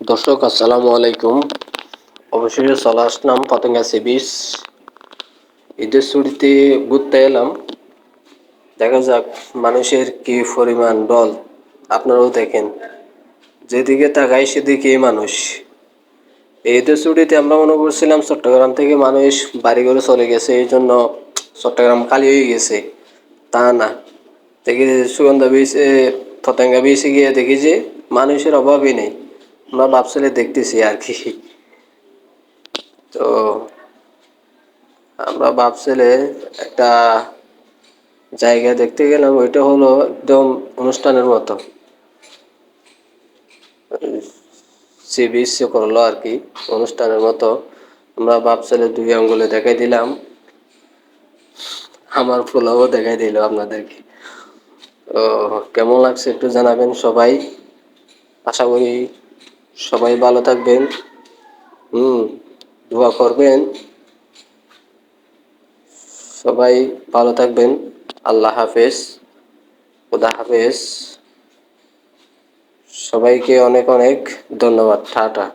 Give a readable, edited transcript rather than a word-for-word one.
দর্শক আসসালামু আলাইকুম। অবশেষে চলে আসলাম পতেঙ্গা সি বিচ। ঈদের ছুটিতে ঘুরতে এলাম। দেখা যাক মানুষের কি পরিমাণ ঢল, আপনারাও দেখেন, যেদিকে তাকাই সেদিকেই মানুষ। এই ঈদের ছুটিতে আমরা মনে করছিলাম চট্টগ্রাম থেকে মানুষ বাড়ি ঘরে চলে গেছে, এই জন্য চট্টগ্রাম খালি হয়ে গেছে। তা না, দেখি সুগন্ধা বিচে, পতেঙ্গা বিচে গিয়ে দেখি যে মানুষের অভাবই নেই। আমরা ভাবছিলে দেখতেছি আর কি। তো আমরা ভাবছিলে একটা জায়গা দেখতে গেলাম, ওইটা হলো একদম অনুষ্ঠানের মতো। সি বিচ করলো আর কি, অনুষ্ঠানের মতো। আমরা ভাবছিলে 2 আঙ্গুলে দেখাই দিলাম, আমার পোলাও দেখাই দিল আপনাদেরকে। তো কেমন লাগছে একটু জানাবেন সবাই। আশা করি সবাই ভালো থাকবেন। দোয়া করবেন, সবাই ভালো থাকবেন। আল্লাহ হাফেজ, খুদা হাফেজ। সবাইকে অনেক অনেক ধন্যবাদ। টাটা।